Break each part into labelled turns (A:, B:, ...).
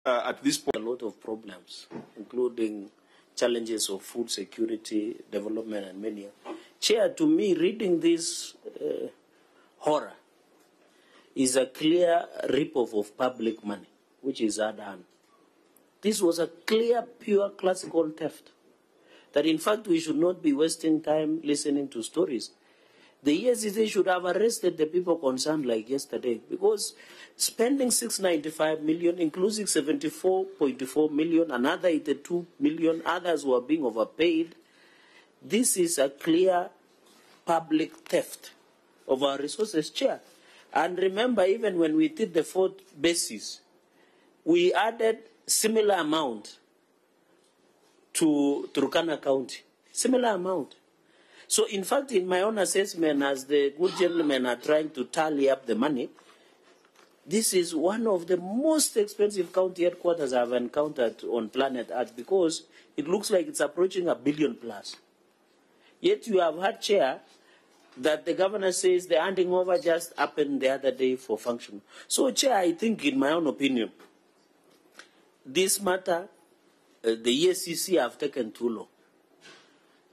A: at this point.
B: A lot of problems, including challenges of food security, development, and many. Chair, to me, reading this horror is a clear rip-off of public money, which is done. This was a clear, pure, classical theft. That, in fact, we should not be wasting time listening to stories. The EFCC should have arrested the people concerned like yesterday, because spending 695 million, including 74.4 million, another 82 million, others were being overpaid. This is a clear public theft of our resources, Chair. And remember, even when we did the fourth basis, we added similar amount to Turkana County, similar amount. So, in fact, in my own assessment, as the good gentlemen are trying to tally up the money, this is one of the most expensive county headquarters I've encountered on planet Earth, because it looks like it's approaching $1 billion plus. Yet you have had, Chair, that the governor says the handing over just happened the other day for function. So, Chair, I think, in my own opinion, this matter, the EFCC have taken too long.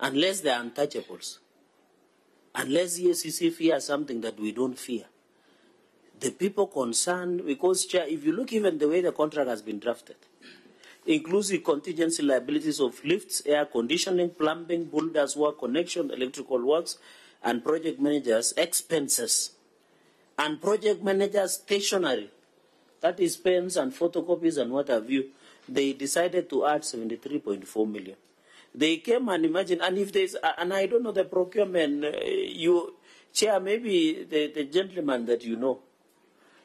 B: Unless they are untouchables, unless the EFCC fears something that we don't fear. The people concerned, because, Chair, if you look even the way the contract has been drafted, inclusive contingency liabilities of lifts, air conditioning, plumbing, builders work, connection, electrical works, and project managers' expenses, and project managers' stationery, that is pens and photocopies and what have you, they decided to add 73.4 million. They came and imagine, and if there's, and I don't know the procurement, Chair, maybe the gentleman that you know,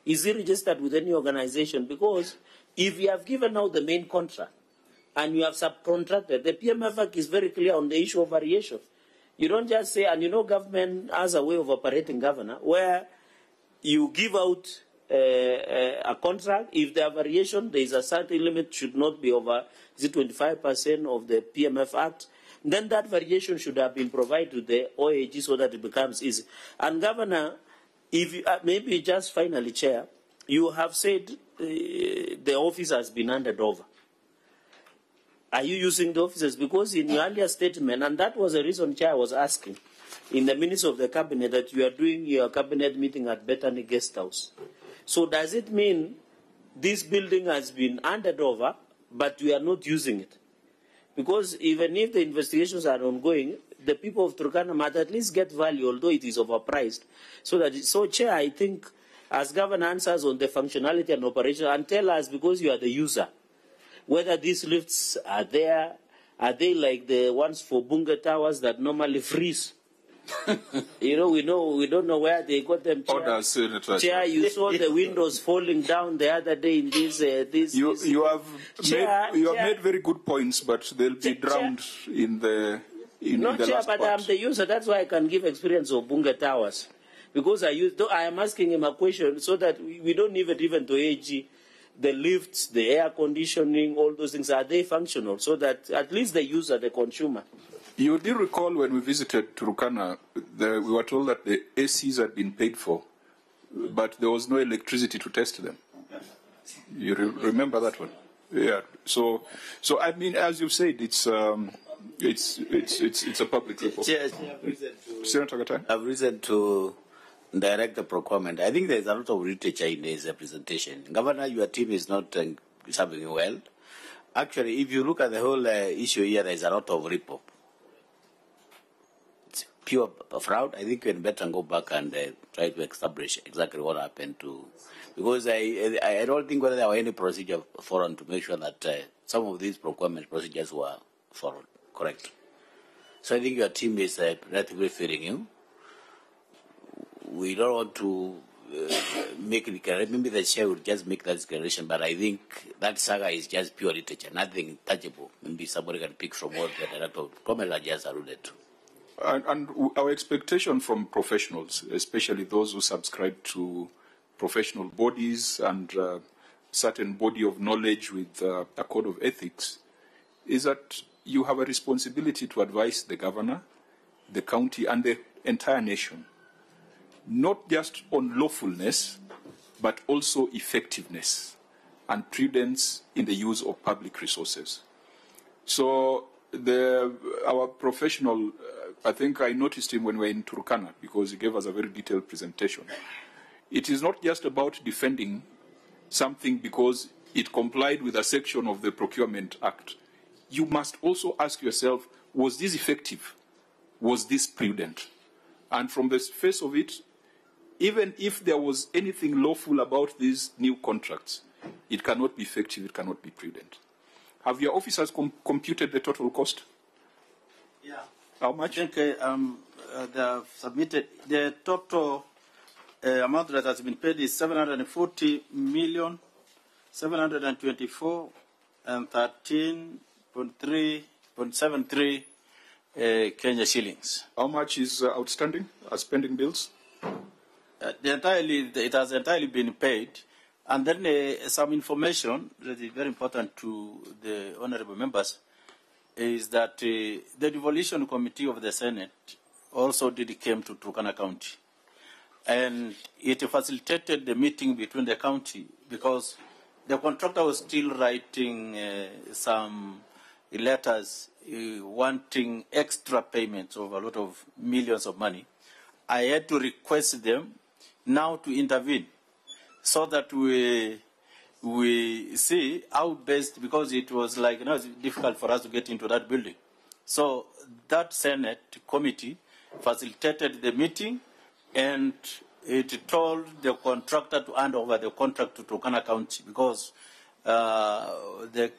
B: is he registered with any organization? Because if you have given out the main contract and you have subcontracted, the PMF Act is very clear on the issue of variation. You don't just say, and you know government has a way of operating, Governor, where you give out a contract. If there are variation, there is a certain limit, should not be over 25% of the PMF Act. Then that variation should have been provided to the OAG so that it becomes easy. And Governor, if you, maybe just finally, Chair, you have said the office has been handed over. Are you using the offices? Because in your earlier statement, and that was the reason, Chair, I was asking, in the minutes of the cabinet, that you are doing your cabinet meeting at Bethany Guest House. So does it mean this building has been handed over, but we are not using it? Because even if the investigations are ongoing, the people of Turkana might at least get value, although it is overpriced. So, Chair, I think, as Governor answers on the functionality and operation, and tell us, because you are the user, whether these lifts are there, are they like the ones for Bunga Towers that normally freeze? We don't know where they got them. Chair, Chair, you saw the windows falling down the other day in this.
A: You have made very good points, but they'll be drowned in the
B: Chair,
A: last
B: but
A: part.
B: I'm the user. That's why I can give experience of Bunga Towers, because I am asking him a question so that we don't even to AG. The lifts, the air conditioning, all those things, are they functional? So that at least the user, the consumer.
A: You do recall when we visited Turkana, we were told that the ACs had been paid for, but there was no electricity to test them. You remember that one? Yeah. So I mean, as you said, it's a public report.
C: I've reason to direct the procurement. I think there's a lot of literature in this presentation. Governor, your team is not serving well. Actually, if you look at the whole issue here, there's a lot of rip-off. It's pure fraud. I think you had better go back and try to establish exactly what happened to, because I don't think whether there were any procedure followed to make sure that some of these procurement procedures were followed correct. So I think your team is relatively failing you. We don't want to make a declaration. Maybe the chair would just make that declaration, but I think that saga is just pure literature, nothing tangible. Maybe somebody can pick from what the director of commerce just alluded to.
A: And our expectation from professionals, especially those who subscribe to professional bodies and certain body of knowledge with a code of ethics, is that you have a responsibility to advise the governor, the county, and the entire nation, not just on lawfulness, but also effectiveness. and prudence in the use of public resources. So our professional, I think I noticed him when we were in Turkana because he gave us a very detailed presentation. It is not just about defending something because it complied with a section of the Procurement Act. You must also ask yourself, was this effective? Was this prudent? And from the face of it, even if there was anything lawful about these new contracts, it cannot be effective, it cannot be prudent. Have your officers computed the total cost?
D: Yeah.
A: How much?
D: I think they have submitted the total amount that has been paid is 740,724 and 13.73 Kenya shillings.
A: How much is outstanding as pending bills?
D: It has entirely been paid. And then some information that is very important to the honorable members is that the devolution committee of the Senate also came to Turkana County. And it facilitated the meeting between the county because the contractor was still writing some letters wanting extra payments of a lot of millions of money. I had to request them now to intervene so that we see how best, because it was like, it's difficult for us to get into that building. So that Senate committee facilitated the meeting, and it told the contractor to hand over the contract to Turkana County because the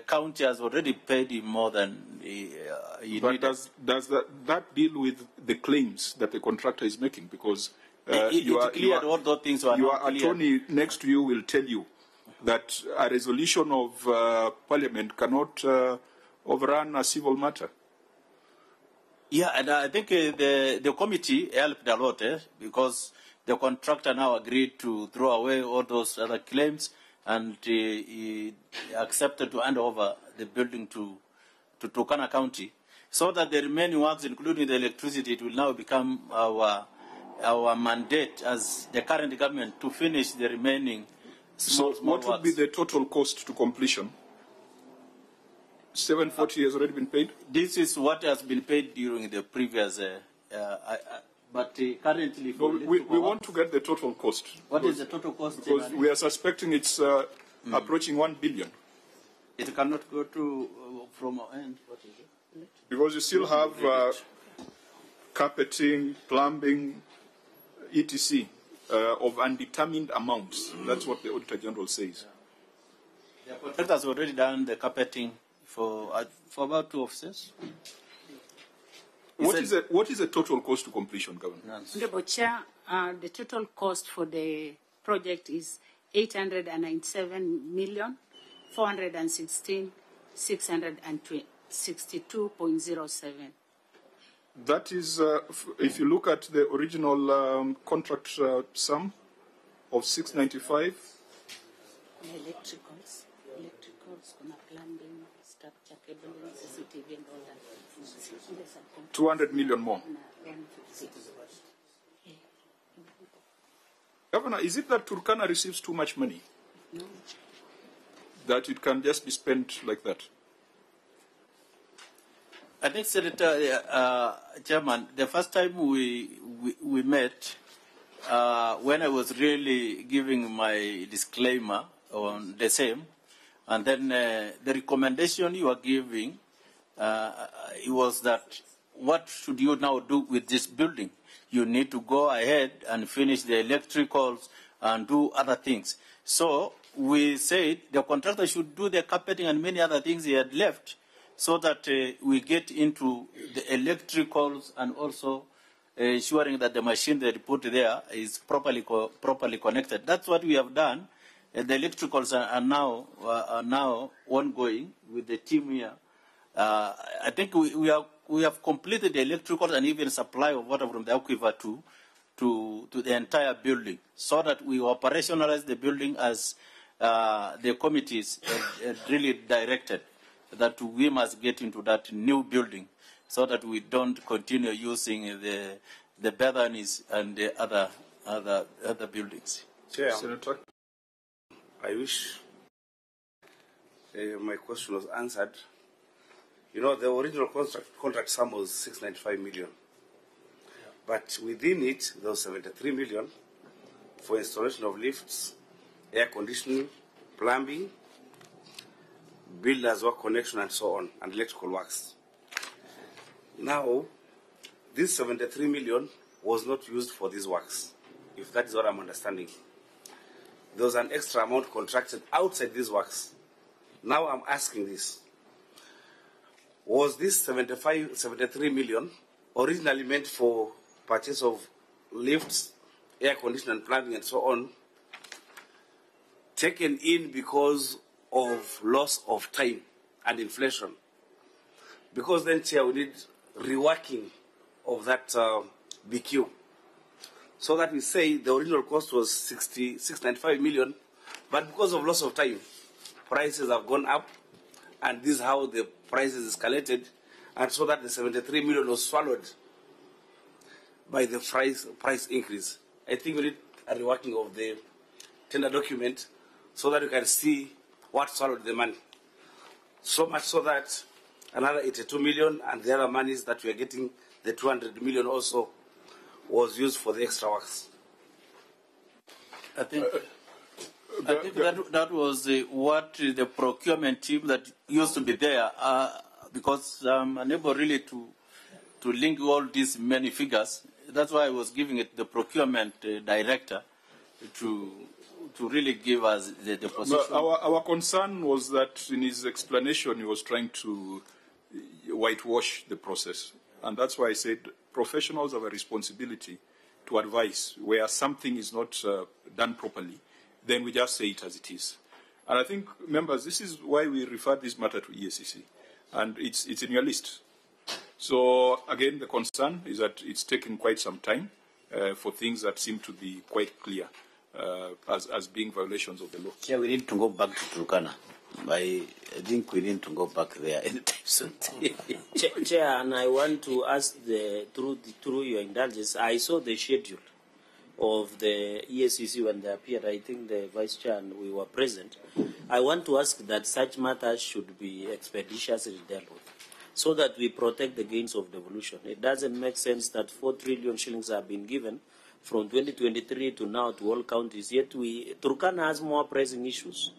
D: county has already paid him more than he
A: But
D: needed.
A: does that deal with the claims that the contractor is making? Because
D: it cleared all those things.
A: Your attorney next to you will tell you that a resolution of Parliament cannot overrun a civil matter.
D: Yeah, and I think the committee helped a lot because the contractor now agreed to throw away all those other claims, and he accepted to hand over the building to Turkana County, so that the remaining works, including the electricity, it will now become our mandate as the current government to finish the remaining small
A: what would
D: works.
A: be the total cost to completion? 740 has already been paid?
D: This is what has been paid during the previous, but currently...
A: we want to get the total cost.
D: What is the total cost?
A: Because we are suspecting it's approaching 1 billion.
D: It cannot go to from our end. What is it?
A: Because you still have carpeting, plumbing, etc. Of undetermined amounts. That's what the Auditor General says.
D: The contractor has already done the carpeting for about 2 offices.
A: What is the total cost to completion, Governor?
E: Honorable Chair, the total cost for the project is 897,416,662.07.
A: That is, if you look at the original contract sum of 695.
E: Electricals, plumbing, structure, cabling, CCTV, and all that.
A: 200 million more. Governor, is it that Turkana receives too much money?
E: No.
A: That it can just be spent like that?
D: I think, Senator Chairman, the first time we met, when I was really giving my disclaimer on the same, and then the recommendation you are giving, it was that what should you now do with this building? You need to go ahead and finish the electricals and do other things. So we said the contractor should do the carpeting and many other things he had left, so that we get into the electricals and also ensuring that the machine that put there is properly connected. That's what we have done. The electricals are now ongoing with the team here. I think we have completed the electricals and even supply of water from the aquifer to the entire building, so that we operationalize the building as the committees really directed, that we must get into that new building so that we don't continue using the Bethanies and the other buildings.
F: Chair,
A: Senator?
F: I wish my question was answered. You know, the original contract sum was 695 million. But within it, there was 73 million for installation of lifts, air conditioning, plumbing, builders' work connection, and so on, and electrical works. Now, this 73 million was not used for these works, if that is what I'm understanding. There was an extra amount contracted outside these works. Now I'm asking this. Was this 73 million originally meant for purchase of lifts, air conditioning, plumbing, and so on, taken in because of loss of time and inflation? Because then, Chair, we need reworking of that BQ. So that we say the original cost was 695 million, but because of loss of time, prices have gone up, and this is how the prices escalated, and so that the 73 million was swallowed by the price increase. I think we need a reworking of the tender document so that you can see what swallowed the money. So much so that another 82 million and the other monies that we are getting, the 200 million also, was used for the extra works.
D: I think that was what the procurement team that used to be there, because I'm unable really to link all these many figures. That's why I was giving it the procurement director to really give us the position.
A: Our concern was that in his explanation he was trying to whitewash the process. And that's why I said professionals have a responsibility to advise where something is not done properly. Then we just say it as it is. And I think, members, this is why we refer this matter to EACC. And it's in your list. So, again, the concern is that it's taken quite some time for things that seem to be quite clear as being violations of the law.
C: Chair, we need to go back to Turkana. I think we need to go back there anytime soon.
B: Chair, and I want to ask through your indulgence, I saw the schedule of the EACC when they appeared. I think the Vice Chair and we were present. I want to ask that such matters should be expeditiously dealt with so that we protect the gains of devolution. It doesn't make sense that 4 trillion shillings have been given from 2023 to now to all counties, yet Turkana has more pressing issues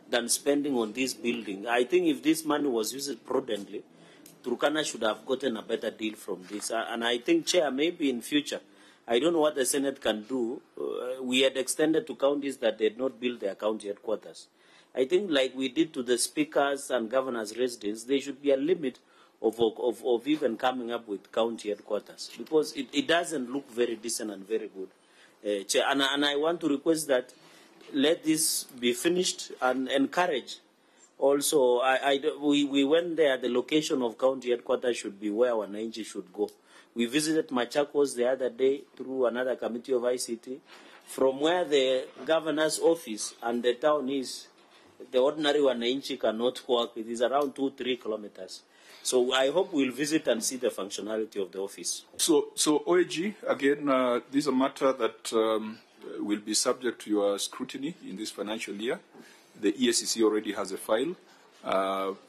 B: than spending on this building. I think if this money was used prudently, Turkana should have gotten a better deal from this. And I think, Chair, maybe in future, I don't know what the Senate can do. We had extended to counties that did not build their county headquarters. I think like we did to the speakers and governors' residents, there should be a limit of even coming up with county headquarters, because it doesn't look very decent and very good. Chair, and I want to request that let this be finished and encourage. Also, we went there. The location of county headquarters should be where Wananchi should go. We visited Machakos the other day through another committee of ICT. From where the governor's office and the town is, the ordinary Wananchi cannot walk. It is around 2-3 kilometers. So I hope we'll visit and see the functionality of the office.
A: So OAG, again, this is a matter that will be subject to your scrutiny in this financial year. The EACC already has a file,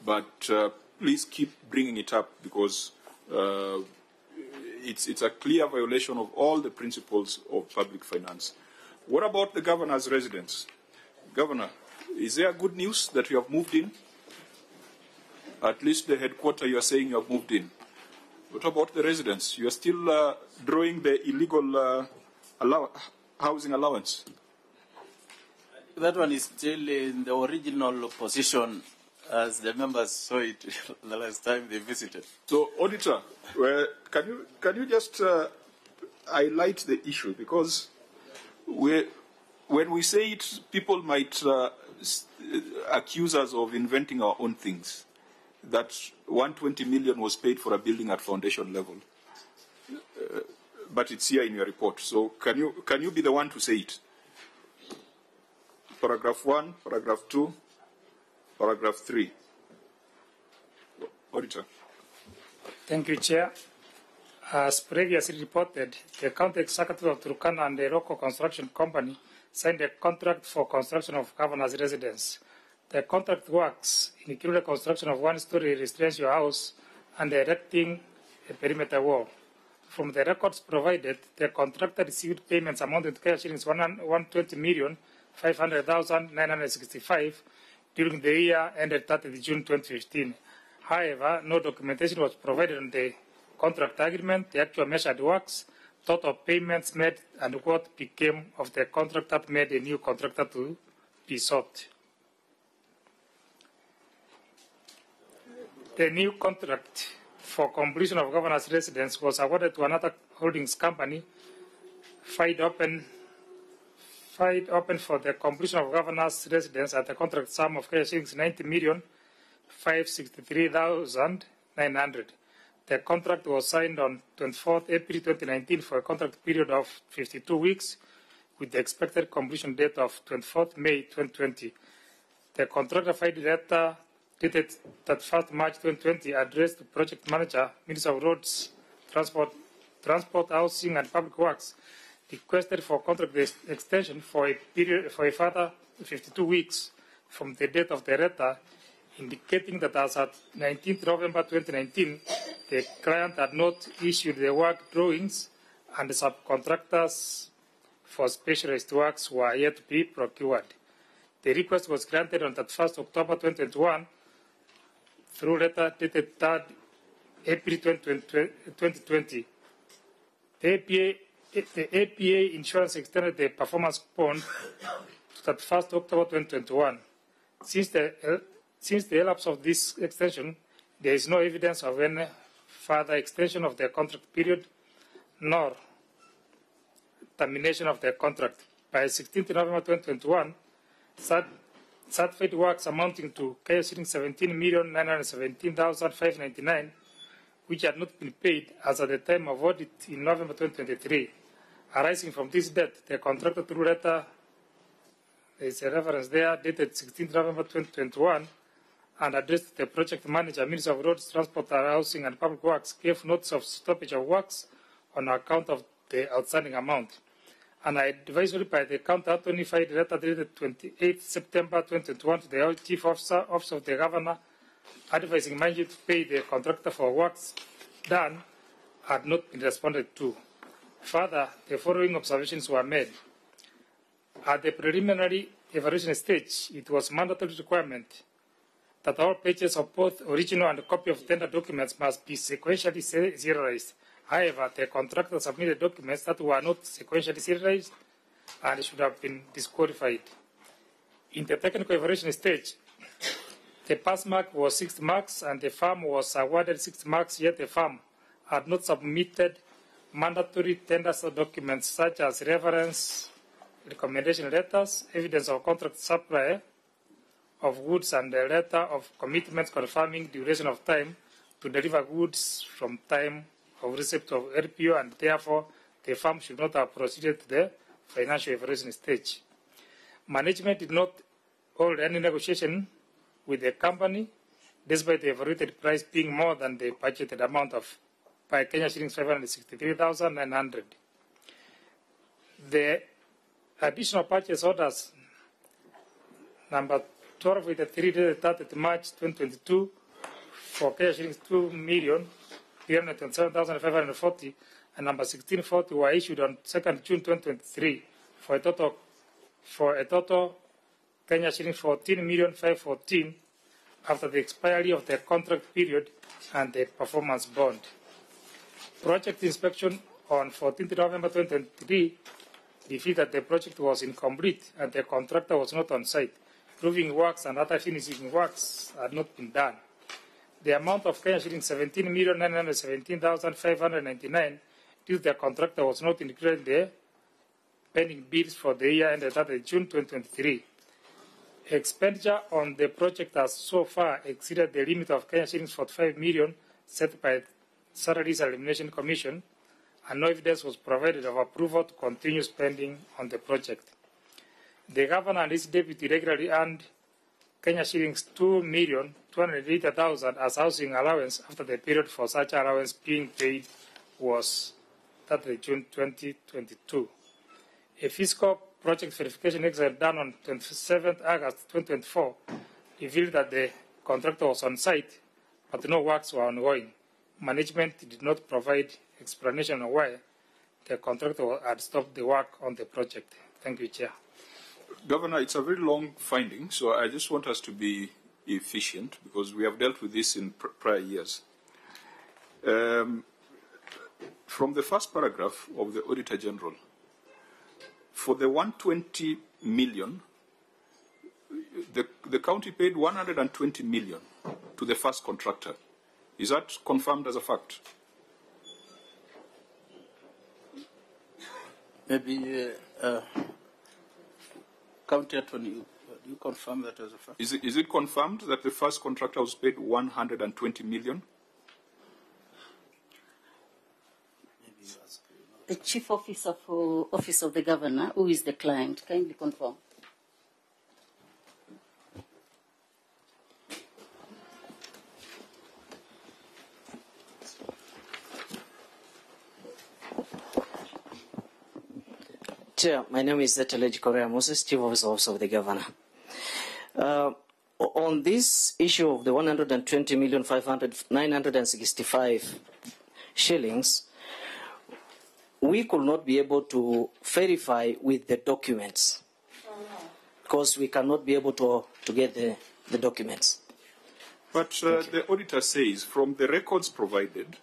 A: but please keep bringing it up because it's a clear violation of all the principles of public finance. What about the governor's residence? Governor, is there good news that you have moved in? At least the headquarters you are saying you have moved in. What about the residents? You are still drawing the illegal housing allowance?
D: That one is still in the original position as the members saw it the last time they visited.
A: So, Auditor, can you just highlight the issue? Because when we say it, people might accuse us of inventing our own things. That 120 million was paid for a building at foundation level. But it's here in your report. So can you be the one to say it? Paragraph 1, paragraph 2, paragraph 3. Auditor.
G: Thank you, Chair. As previously reported, the County Executive of Turkana and the local construction company signed a contract for construction of governor's residence The contract works included construction of one-story residential house and erecting a perimeter wall. From the records provided, the contractor received payments amounting to Kenya shillings 120,500,965 during the year ended 30 June 2015. However, no documentation was provided on the contract agreement, the actual measured works, total payments made, and what became of the contract that made a new contractor to be sought. The new contract for completion of governor's residence was awarded to another holdings company, filed open for the completion of governor's residence at the contract sum of shillings 90,563,900. The contract was signed on 24th April 2019 for a contract period of 52 weeks with the expected completion date of 24th May 2020. The contractor filed a letter dated 31st March 2020 addressed to Project Manager, Minister of Roads, Transport, Housing and Public Works, requested for contract extension for a further 52 weeks from the date of the letter, indicating that as at 19th November 2019, the client had not issued the work drawings and the subcontractors for specialized works were yet to be procured. The request was granted on 1st October 2021 through letter dated 3rd April 2020. The APA Insurance extended the performance bond to 1st October 2021. Since the elapse of this extension, there is no evidence of any further extension of the contract period, nor termination of the contract. By 16th November 2021, certified works amounting to 17,917,599, which had not been paid as at the time of audit in November 2023. Arising from this debt, the contractor through letter, there is a reference there, dated 16th November 2021, and addressed to the project manager, Minister of Roads, Transport, Housing and Public Works, gave notice of stoppage of works on account of the outstanding amount. And advisory by the county attorney filed a letter dated 28 September 2021 to the Chief Officer, Office of the Governor, advising manager to pay the contractor for works done had not been responded to. Further, the following observations were made. At the preliminary evaluation stage, it was a mandatory requirement that all pages of both original and copy of tender documents must be sequentially serialized. However, the contractor submitted documents that were not sequentially serialized and should have been disqualified. In the technical evaluation stage, the pass mark was 6 marks and the firm was awarded 6 marks, yet the firm had not submitted mandatory tender documents such as reference, recommendation letters, evidence of contract supply of goods, and a letter of commitment confirming duration of time to deliver goods from time of receipt of RPO, and therefore the firm should not have proceeded to the financial evaluation stage. Management did not hold any negotiation with the company, despite the evaluated price being more than the budgeted amount of by Kenya shillings 563,900. The additional purchase orders number 12 with the 3 dated 30th March 2022 for Kenya shillings 2,327,540 and number 1640 were issued on 2nd June 2023 for a total Kenya shillings 14,514,000 after the expiry of the contract period and the performance bond. Project inspection on 14th November 2023 revealed that the project was incomplete and the contractor was not on site. Proving works and other finishing works had not been done. The amount of Kenya shillings 17,917,599 due to the contractor was not included in the pending bills for the year ended 30 June 2023. Expenditure on the project has so far exceeded the limit of Kenya shillings 45 million set by Salaries and Elimination Commission, and no evidence was provided of approval to continue spending on the project. The governor and his deputy regularly earned Kenya shillings 2,280,000 as housing allowance after the period for such allowance being paid was 30 June 2022. A fiscal project verification exercise done on 27 August 2024 revealed that the contractor was on site, but no works were ongoing. Management did not provide explanation on why the contractor had stopped the work on the project. Thank you, Chair.
A: Governor, it's a very long finding, so I just want us to be efficient because we have dealt with this in prior years. From the first paragraph of the Auditor General, for the 120 million, the county paid 120 million to the first contractor. Is that confirmed as a fact?
D: Maybe County Attorney, you confirm that as a fact?
A: Is it confirmed that the first contractor was paid 120 million?
E: The Chief Officer for Office of the Governor, who is the client, kindly confirm.
H: Chair, my name is Zeteleji Korea Moses, Chief Officer of the Governor. On this issue of the 120,965 shillings, we could not be able to verify with the documents because we cannot be able to get the documents.
A: But the auditor says from the records provided,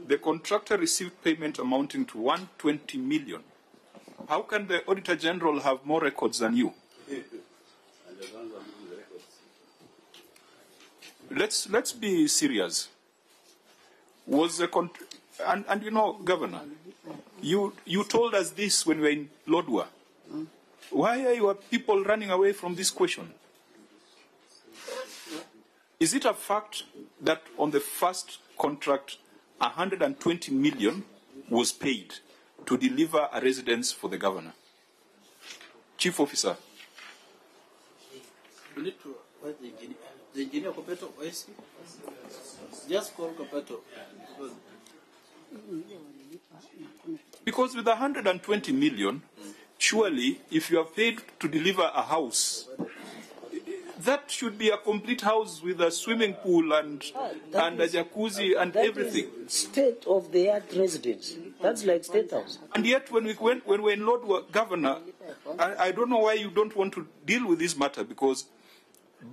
A: the contractor received payment amounting to 120 million. How can the Auditor General have more records than you? Let's be serious. Was the and you know, Governor, you told us this when we were in Lodwar. Why are your people running away from this question? Is it a fact that on the first contract, 120 million was paid to deliver a residence for the governor? Chief Officer.
D: We need to wait the engineer. The engineer Kopeto, where is he? Just call Kopeto.
A: Because with 120 million, surely if you are paid to deliver a house, that should be a complete house with a swimming pool and a jacuzzi and everything.
B: State-of-the-art residence. That's like State House.
A: And yet when we were in Lord Governor, I don't know why you don't want to deal with this matter, because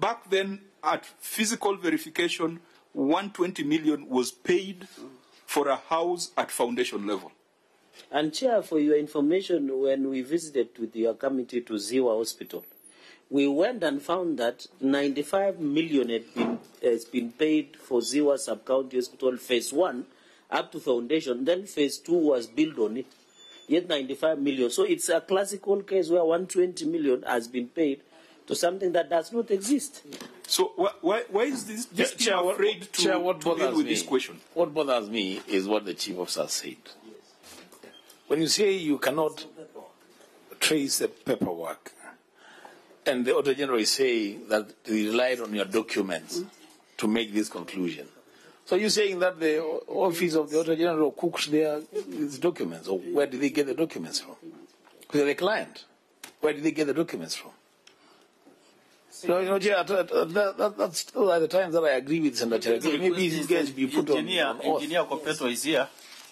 A: back then at physical verification, 120 million was paid for a house at foundation level.
B: And Chair, for your information, when we visited with your committee to Ziwa Hospital, we went and found that 95 million has been paid for Ziwa Sub-County Hospital Phase 1 up to foundation. Then Phase 2 was built on it, yet 95 million. So it's a classical case where 120 million has been paid to something that does not exist.
A: So why is this Chair afraid to deal with this question?
I: What bothers me is what the Chief Officer said. When you say you cannot trace the paperwork, and the Auditor General is saying that they relied on your documents to make this conclusion. So you're saying that the office of the Auditor General cooks these documents, or where did they get the documents from? Because they're the client. Where did they get the documents from? So, you know, that's still at the times that I agree with Senator. Maybe these guys be put on oath.
D: Engineer Kopeto is here.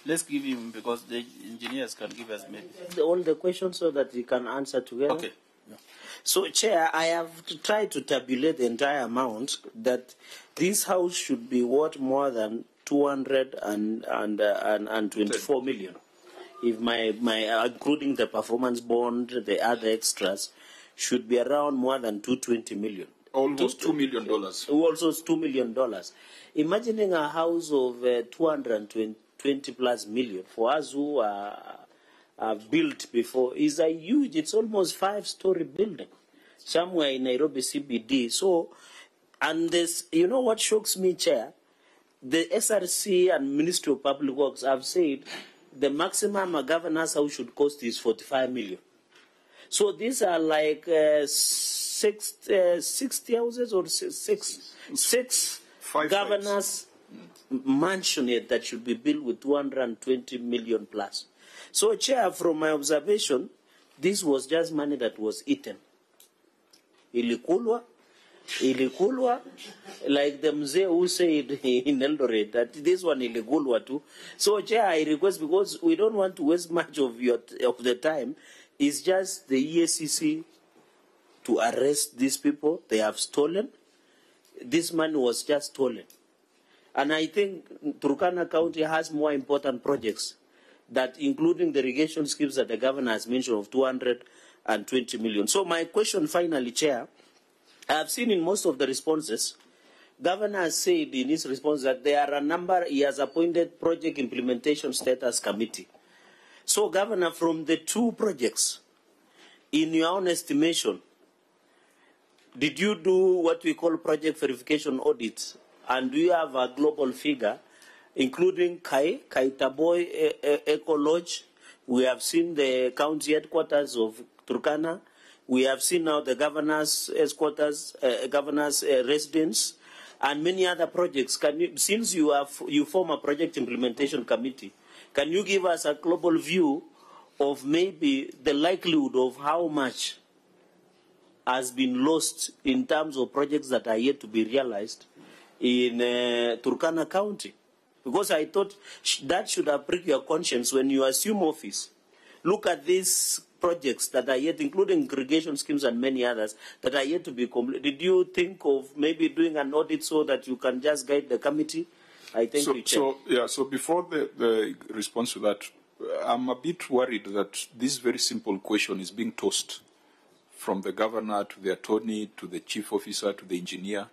D: Let's give him, because the engineers can give us maybe
B: all the questions so that we can answer together.
D: Okay. Yeah.
B: So, Chair, I have to try to tabulate the entire amount that this house should be worth more than 224 million. If my including the performance bond, the other extras, should be around more than 220 million.
A: Almost $2 million.
B: Also $2 million. Imagining a house of 220 plus million for us who are built before is a huge, it's almost 5-story building somewhere in Nairobi CBD. So, and this, you know what shocks me, Chair? The SRC and Ministry of Public Works have said the maximum a governor's house should cost is 45 million. So these are like 60 houses or six governors' mansionette that should be built with 220 million plus. So, Chair, from my observation, this was just money that was eaten. Ilikulwa, ilikulwa, like the mzee who said in Eldoret that this one ilikulwa too. So, Chair, I request, because we don't want to waste much of the time, it's just the EACC to arrest these people. They have stolen. This money was just stolen. And I think Turkana County has more important projects, that including the irrigation schemes that the governor has mentioned of 220 million. So my question finally, Chair, I have seen in most of the responses, Governor has said in his response that there are a number, he has appointed Project Implementation Status Committee. So, Governor, from the 2 projects, in your own estimation, did you do what we call project verification audits? And do you have a global figure, including Kaitaboy Eco Lodge? We have seen the county headquarters of Turkana. We have seen now the governor's headquarters, governor's residence, and many other projects. Can you, since you form a project implementation committee, can you give us a global view of maybe the likelihood of how much has been lost in terms of projects that are yet to be realized in Turkana County? Because I thought that should have pricked your conscience when you assume office. Look at these projects that are yet, including irrigation schemes and many others, that are yet to be completed. Did you think of maybe doing an audit so that you can just guide the committee? I thank you, Chair.
A: So before the response to that, I'm a bit worried that this very simple question is being tossed from the governor to the attorney to the chief officer to the engineer,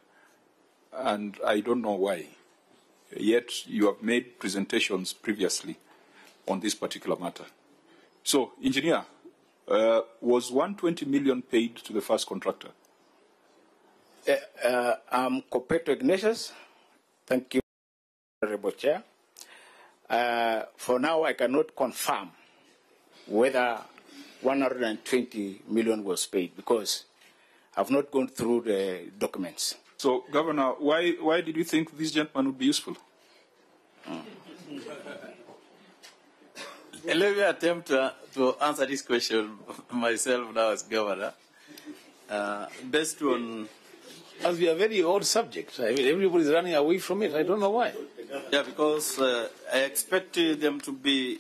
A: and I don't know why. Yet you have made presentations previously on this particular matter. So, engineer, was 120 million paid to the first contractor?
I: I'm Copeto Ignatius. Thank you, Honorable Chair. For now, I cannot confirm whether 120 million was paid because I've not gone through the documents.
A: So, Governor, why did you think this gentleman would be useful?
D: Let me attempt to answer this question myself now as governor. Based on...
I: As we are a very old subject. I mean, everybody's running away from it. I don't know why.
D: Yeah, because I expect them to be